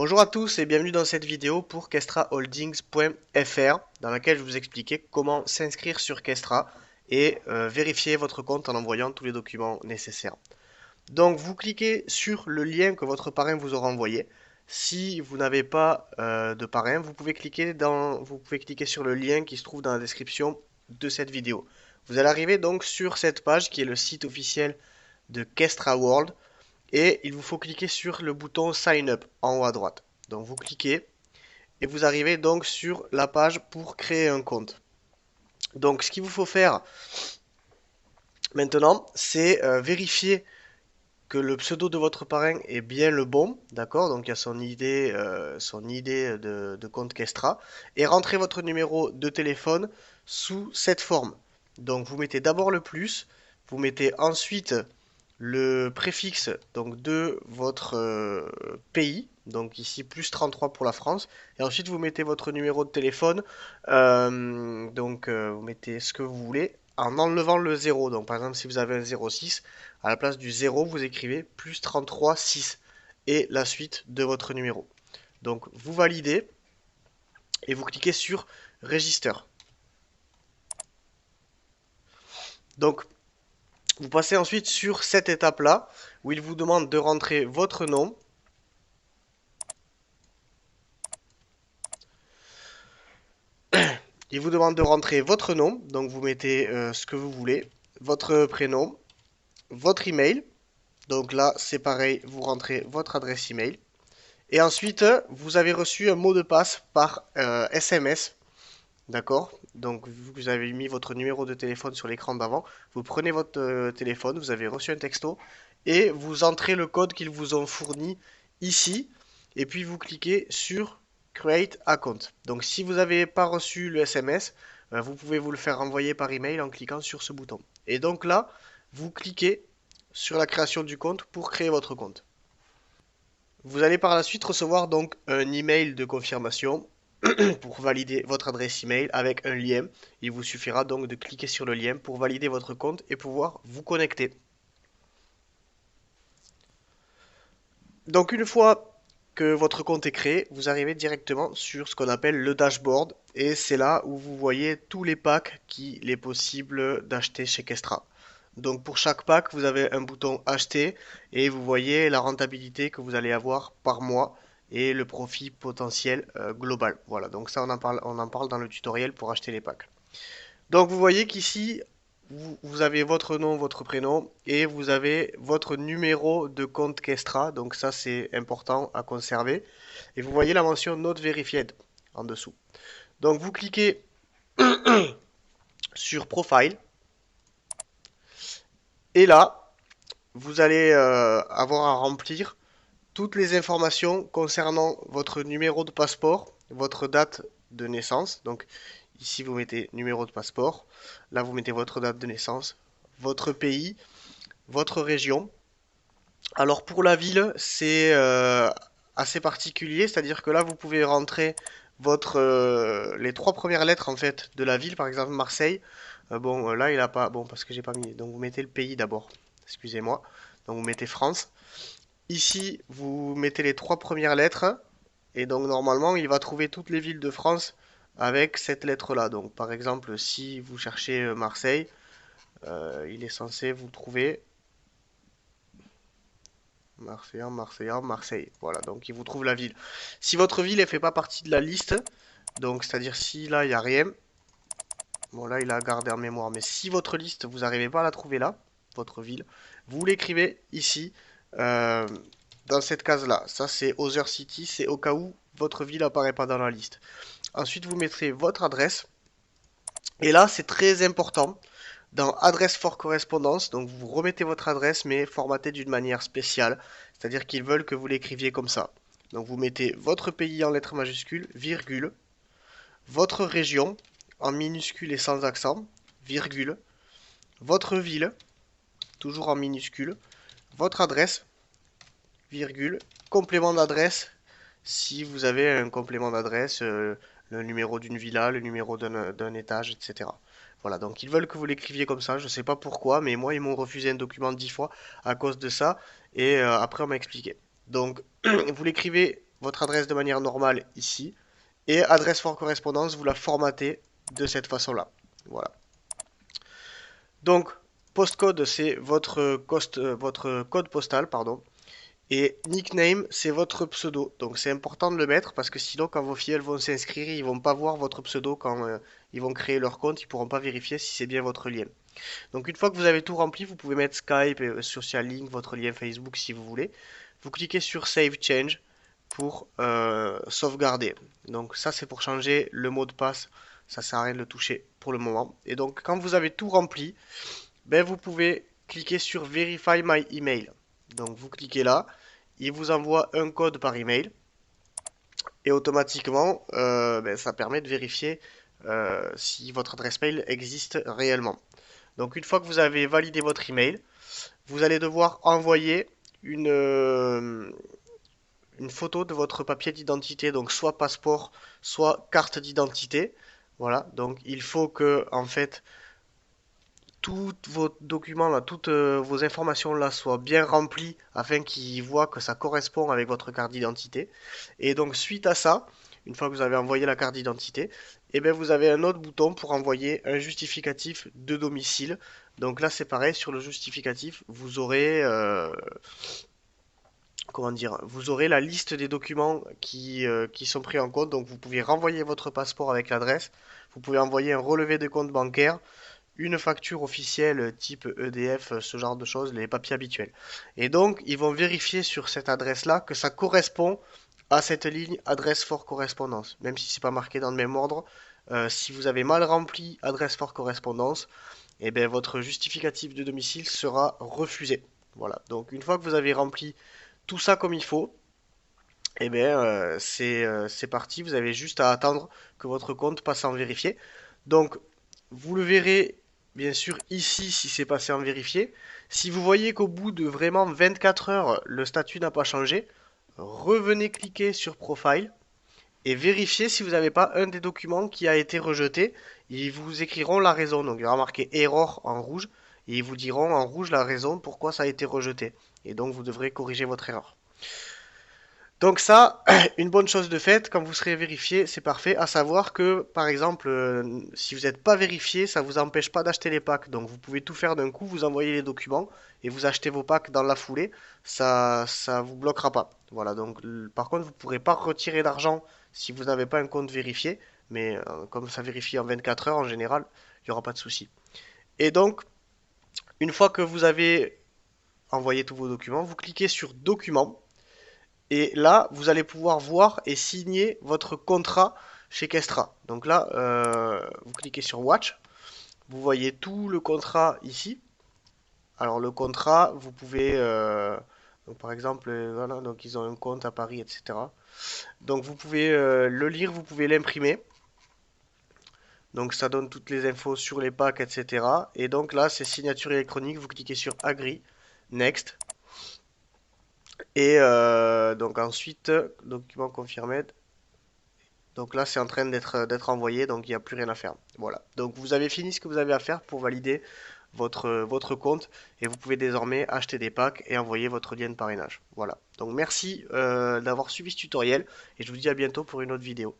Bonjour à tous et bienvenue dans cette vidéo pour kestraholdings.fr dans laquelle je vais vous expliquer comment s'inscrire sur Kestra et vérifier votre compte en envoyant tous les documents nécessaires. Donc vous cliquez sur le lien que votre parrain vous aura envoyé. Si vous n'avez pas de parrain, vous pouvez cliquer sur le lien qui se trouve dans la description de cette vidéo. Vous allez arriver donc sur cette page qui est le site officiel de Kestra World. Et il vous faut cliquer sur le bouton Sign Up en haut à droite. Donc vous cliquez et vous arrivez donc sur la page pour créer un compte. Donc ce qu'il vous faut faire maintenant, c'est vérifier que le pseudo de votre parrain est bien le bon, d'accord? Donc il y a son ID de compte Kestra, et rentrer votre numéro de téléphone sous cette forme. Donc vous mettez d'abord le plus, vous mettez ensuite le préfixe donc de votre pays, donc ici plus 33 pour la France, et ensuite vous mettez votre numéro de téléphone, vous mettez ce que vous voulez en enlevant le 0. Donc par exemple si vous avez un 06, à la place du 0 vous écrivez plus 33 6 et la suite de votre numéro. Donc vous validez et vous cliquez sur Register. Donc vous passez ensuite sur cette étape-là où il vous demande de rentrer votre nom. Il vous demande de rentrer votre nom, donc vous mettez ce que vous voulez, votre prénom, votre email. Donc là, c'est pareil, vous rentrez votre adresse email. Et ensuite, vous avez reçu un mot de passe par SMS. D'accord? Donc, vu que vous avez mis votre numéro de téléphone sur l'écran d'avant, vous prenez votre téléphone, vous avez reçu un texto et vous entrez le code qu'ils vous ont fourni ici. Et puis, vous cliquez sur Create Account. Donc, si vous n'avez pas reçu le SMS, vous pouvez vous le faire envoyer par email en cliquant sur ce bouton. Et donc là, vous cliquez sur la création du compte pour créer votre compte. Vous allez par la suite recevoir donc un email de confirmation pour valider votre adresse email avec un lien. Il vous suffira donc de cliquer sur le lien pour valider votre compte et pouvoir vous connecter. Donc une fois que votre compte est créé, vous arrivez directement sur ce qu'on appelle le dashboard et c'est là où vous voyez tous les packs qu'il est possible d'acheter chez Kestra. Donc pour chaque pack, vous avez un bouton acheter et vous voyez la rentabilité que vous allez avoir par mois et le profit potentiel global. Voilà, donc ça on en parle dans le tutoriel pour acheter les packs. Donc vous voyez qu'ici, vous avez votre nom, votre prénom et vous avez votre numéro de compte Kestra. Donc ça c'est important à conserver. Et vous voyez la mention Not Verified en dessous. Donc vous cliquez sur Profile et là, vous allez avoir à remplir toutes les informations concernant votre numéro de passeport, votre date de naissance. Donc ici vous mettez numéro de passeport, là vous mettez votre date de naissance, votre pays, votre région. Alors pour la ville, c'est assez particulier, c'est-à-dire que là vous pouvez rentrer les trois premières lettres en fait de la ville, par exemple Marseille. Là il a pas, bon parce que j'ai pas mis, donc vous mettez le pays d'abord, excusez-moi. Donc vous mettez France. Ici, vous mettez les trois premières lettres et donc normalement, il va trouver toutes les villes de France avec cette lettre-là. Donc par exemple, si vous cherchez Marseille, il est censé vous trouver Marseille. Voilà, donc il vous trouve la ville. Si votre ville ne fait pas partie de la liste, donc c'est-à-dire si là, il n'y a rien, bon là, il a gardé en mémoire, mais si votre liste, vous n'arrivez pas à la trouver là, votre ville, vous l'écrivez ici, euh, dans cette case-là. Ça, c'est Other City, c'est au cas où votre ville apparaît pas dans la liste. Ensuite, vous mettrez votre adresse. Et là, c'est très important. Dans adresse for correspondance, donc vous remettez votre adresse, mais formatée d'une manière spéciale. C'est-à-dire qu'ils veulent que vous l'écriviez comme ça. Donc vous mettez votre pays en lettres majuscules, virgule, votre région en minuscule et sans accent, virgule, votre ville, toujours en minuscule, votre adresse, virgule, complément d'adresse, si vous avez un complément d'adresse, le numéro d'une villa, le numéro d'un étage, etc. Voilà, donc ils veulent que vous l'écriviez comme ça, je ne sais pas pourquoi, mais moi ils m'ont refusé un document 10 fois à cause de ça, et après on m'a expliqué. Donc vous l'écrivez votre adresse de manière normale ici. Et adresse for correspondance, vous la formatez de cette façon-là. Voilà. Donc, postcode, c'est votre code postal, pardon. Et nickname, c'est votre pseudo. Donc c'est important de le mettre parce que sinon, quand vos filles vont s'inscrire, ils vont pas voir votre pseudo quand ils vont créer leur compte. Ils pourront pas vérifier si c'est bien votre lien. Donc une fois que vous avez tout rempli, vous pouvez mettre Skype, Social Link, votre lien Facebook si vous voulez. Vous cliquez sur Save Change pour sauvegarder. Donc ça c'est pour changer le mot de passe. Ça sert à rien de le toucher pour le moment. Et donc quand vous avez tout rempli, ben, vous pouvez cliquer sur Verify My Email. Donc vous cliquez là, il vous envoie un code par email et automatiquement ben, ça permet de vérifier si votre adresse mail existe réellement. Donc une fois que vous avez validé votre email, vous allez devoir envoyer une photo de votre papier d'identité, donc soit passeport, soit carte d'identité. Voilà, donc il faut que en fait tous vos documents là, toutes vos informations là soient bien remplies afin qu'ils voient que ça correspond avec votre carte d'identité. Et donc suite à ça, une fois que vous avez envoyé la carte d'identité, et bien vous avez un autre bouton pour envoyer un justificatif de domicile. Donc là c'est pareil, sur le justificatif, vous aurez comment dire, vous aurez la liste des documents qui sont pris en compte. Donc vous pouvez renvoyer votre passeport avec l'adresse, vous pouvez envoyer un relevé de compte bancaire, une facture officielle type EDF, ce genre de choses, les papiers habituels. Et donc, ils vont vérifier sur cette adresse-là que ça correspond à cette ligne adresse for correspondance. Même si c'est pas marqué dans le même ordre, si vous avez mal rempli adresse for correspondance, et bien votre justificatif de domicile sera refusé. Voilà. Donc, une fois que vous avez rempli tout ça comme il faut, et bien c'est parti. Vous avez juste à attendre que votre compte passe en vérifié. Donc, vous le verrez bien sûr ici si c'est passé en vérifié. Si vous voyez qu'au bout de vraiment 24 heures, le statut n'a pas changé, revenez cliquer sur Profile et vérifiez si vous n'avez pas un des documents qui a été rejeté. Ils vous écriront la raison. Donc il y aura marqué Error en rouge et ils vous diront en rouge la raison pourquoi ça a été rejeté. Et donc vous devrez corriger votre erreur. Donc ça, une bonne chose de faite, quand vous serez vérifié, c'est parfait. À savoir que, par exemple, si vous n'êtes pas vérifié, ça ne vous empêche pas d'acheter les packs. Donc vous pouvez tout faire d'un coup, vous envoyez les documents et vous achetez vos packs dans la foulée. Ça vous bloquera pas. Voilà. Donc par contre, vous ne pourrez pas retirer d'argent si vous n'avez pas un compte vérifié. Mais comme ça vérifie en 24 heures en général, il n'y aura pas de souci. Et donc, une fois que vous avez envoyé tous vos documents, vous cliquez sur Documents. Et là, vous allez pouvoir voir et signer votre contrat chez Kestra. Donc là, vous cliquez sur Watch. Vous voyez tout le contrat ici. Alors le contrat, vous pouvez, donc par exemple, voilà, donc ils ont un compte à Paris, etc. Donc vous pouvez le lire, vous pouvez l'imprimer. Donc ça donne toutes les infos sur les packs, etc. Et donc là, c'est signature électronique. Vous cliquez sur Agree, Next. Et donc ensuite, document confirmé. Donc là, c'est en train d'être envoyé, donc il n'y a plus rien à faire. Voilà. Donc vous avez fini ce que vous avez à faire pour valider votre compte et vous pouvez désormais acheter des packs et envoyer votre lien de parrainage. Voilà. Donc merci d'avoir suivi ce tutoriel et je vous dis à bientôt pour une autre vidéo.